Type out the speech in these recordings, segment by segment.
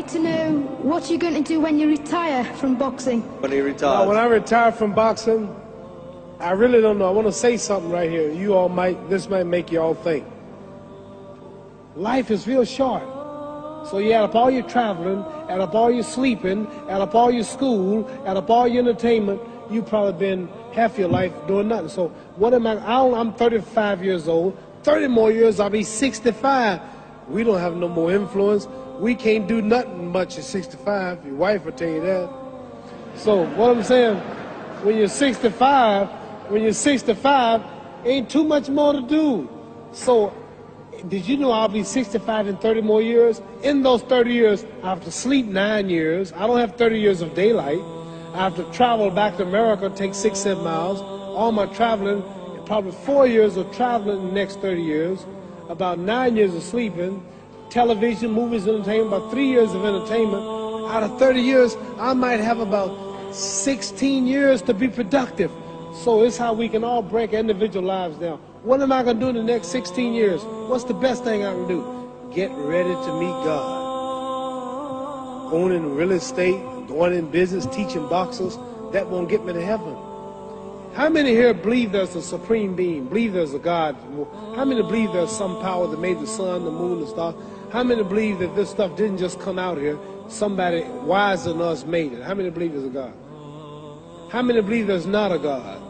like to know what you're going to do when you retire from boxing. When he retires? Well, when I retire from boxing, I really don't know. I want to say something right here. This might make you all think. Life is real short. So you add up all your traveling, add up all your sleeping, add up all your school, add up all your entertainment, you've probably been half your life doing nothing. So what am I'm 35 years old. 30 more years, I'll be 65. We don't have no more influence. We can't do nothing much at 65. Your wife will tell you that. So what I'm saying, when you're 65, ain't too much more to do. So did you know I'll be 65 in 30 more years? In those 30 years, I have to sleep 9 years. I don't have 30 years of daylight. I have to travel back to America, take 6-7 miles. All my traveling, probably 4 years of traveling in the next 30 years, about 9 years of sleeping, television, movies, entertainment, about 3 years of entertainment. Out of 30 years, I might have about 16 years to be productive. So it's how we can all break individual lives down. What am I going to do in the next 16 years? What's the best thing I can do? Get ready to meet God. Owning real estate, going in business, teaching boxers, that won't get me to heaven. How many here believe there's a supreme being, believe there's a God? How many believe there's some power that made the sun, the moon, the stars? How many believe that this stuff didn't just come out here? Somebody wiser than us made it. How many believe there's a God? How many believe there's not a God?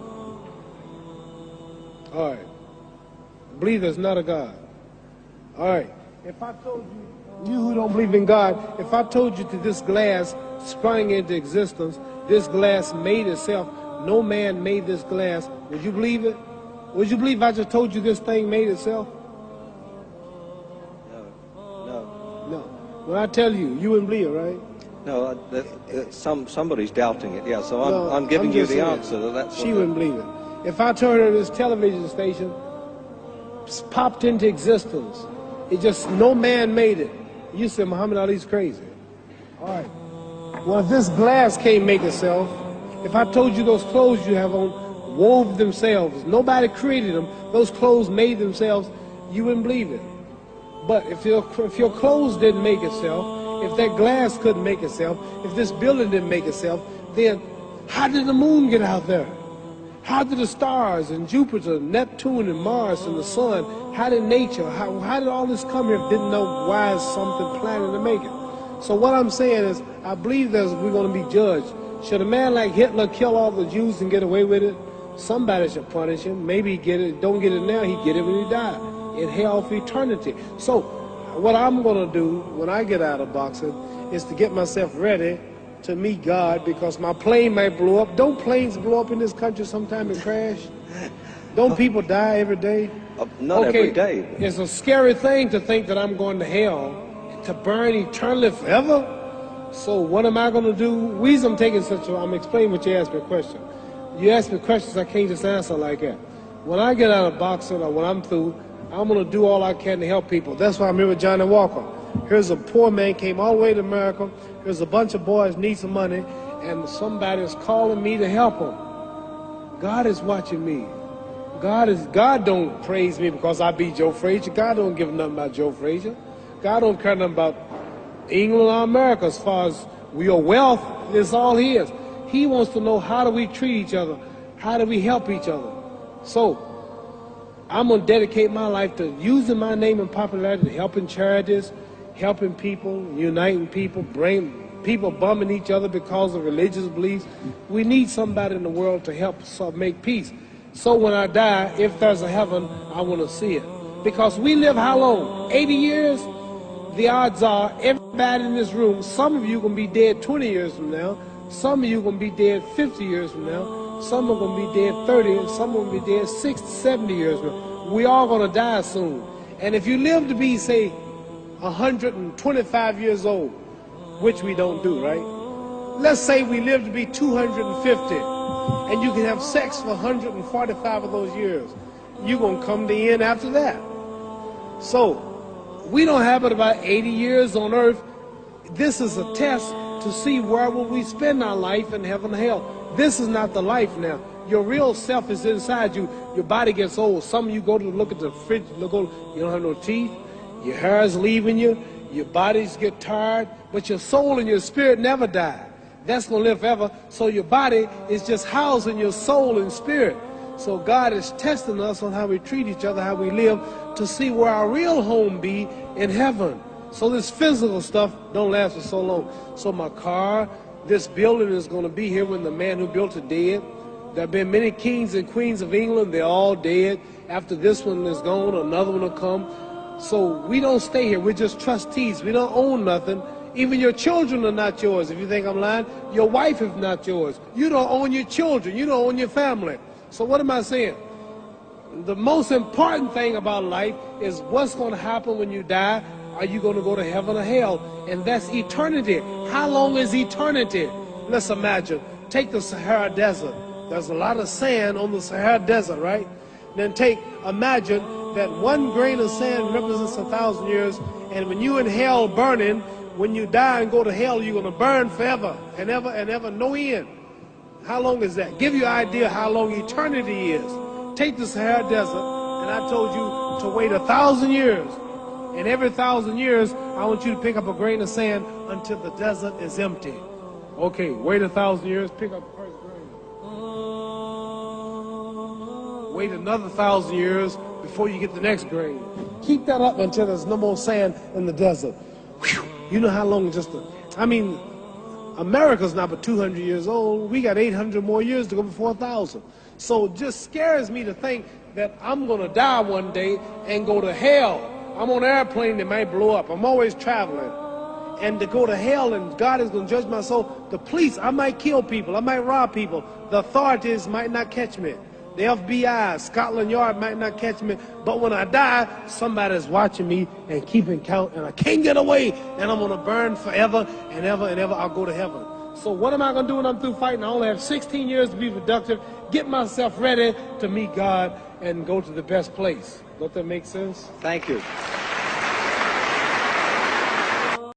All right. Believe there's not a God. All right. If I told you who don't believe in God, if I told you that this glass sprang into existence, this glass made itself, no man made this glass, would you believe it? Would you believe I just told you this thing made itself? No. When I tell you, you wouldn't believe it, right? No, somebody's doubting it, yeah, so I'm giving you the answer. She wouldn't believe it. If I told her this television station popped into existence, it just, no man made it, you said Muhammad Ali's crazy. All right. Well, if this glass can't make itself, if I told you those clothes you have on wove themselves, nobody created them, those clothes made themselves, you wouldn't believe it. But if your clothes didn't make itself, if that glass couldn't make itself, if this building didn't make itself, then how did the moon get out there? How did the stars and Jupiter, Neptune and Mars and the sun, how did nature, how did all this come here if didn't know why is something planning to make it? So what I'm saying is, I believe we're going to be judged. Should a man like Hitler kill all the Jews and get away with it? Somebody should punish him. Maybe he get it, don't get it now, he get it when he died, in hell for eternity. So what I'm going to do when I get out of boxing is to get myself ready to meet God, because my plane might blow up. Don't planes blow up in this country sometime and crash? Don't people die every day? Not every day. It's a scary thing to think that I'm going to hell, to burn eternally forever. So what am I going to do? The reason I'm taking I'm explaining what you asked me a question. You ask me questions I can't just answer like that. When I get out of boxing or when I'm through, I'm going to do all I can to help people. That's why I'm here with Johnny Walker. Here's a poor man, came all the way to America. Here's a bunch of boys need some money, and somebody is calling me to help them. God is watching me. God don't praise me because I beat Joe Frazier. God don't give nothing about Joe Frazier. God don't care nothing about England or America as far as your wealth. It's all his. He wants to know, how do we treat each other? How do we help each other? So I'm going to dedicate my life to using my name and popularity, helping charities, helping people, uniting people, bring people bumming each other because of religious beliefs. We need somebody in the world to help us make peace. So when I die, if there's a heaven, I want to see it. Because we live how long? 80 years? The odds are everybody in this room, some of you are going to be dead 20 years from now, some of you are going to be dead 50 years from now, some are going to be dead 30, and some are going to be dead 60, 70 years from now. We all going to die soon. And if you live to be, say, 125 years old, which we don't do, right? Let's say we live to be 250, and you can have sex for 145 of those years. You're going to come to the end after that. So we don't have but about 80 years on earth. This is a test to see where will we spend our life in heaven and hell. This is not the life now. Your real self is inside you. Your body gets old. Some of you go to look at the fridge, you don't have no teeth. Your hair is leaving you. Your bodies get tired, but your soul and your spirit never die. That's going to live forever. So your body is just housing your soul and spirit. So God is testing us on how we treat each other, how we live, to see where our real home be in heaven. So this physical stuff don't last for so long. So my car, this building is going to be here when the man who built it dead. There have been many kings and queens of England. They're all dead. After this one is gone, another one will come. So we don't stay here. We're just trustees. We don't own nothing. Even your children are not yours. If you think I'm lying, your wife is not yours. You don't own your children. You don't own your family. So what am I saying? The most important thing about life is what's going to happen when you die. Are you going to go to heaven or hell? And that's eternity. How long is eternity? Let's imagine. Take the Sahara Desert. There's a lot of sand on the Sahara Desert, right? Then imagine that one grain of sand represents 1,000 years, and when you're in hell burning, when you die and go to hell, you're going to burn forever and ever, no end. How long is that? Give you an idea how long eternity is. Take the Sahara Desert, and I told you to wait 1,000 years. And every 1,000 years, I want you to pick up a grain of sand until the desert is empty. Okay, wait 1,000 years, pick up the first grain. Wait another 1,000 years before you get the next grain. Keep that up until there's no more sand in the desert. Whew. You know how long America's not but 200 years old. We got 800 more years to go before 1,000. So it just scares me to think that I'm going to die one day and go to hell. I'm on an airplane that might blow up. I'm always traveling. And to go to hell and God is going to judge my soul. The police, I might kill people. I might rob people. The authorities might not catch me. The FBI, Scotland Yard might not catch me. But when I die, somebody's watching me and keeping count. And I can't get away. And I'm going to burn forever and ever and ever. I'll go to heaven. So what am I going to do when I'm through fighting? I only have 16 years to be productive. Get myself ready to meet God and go to the best place. Don't that make sense? Thank you.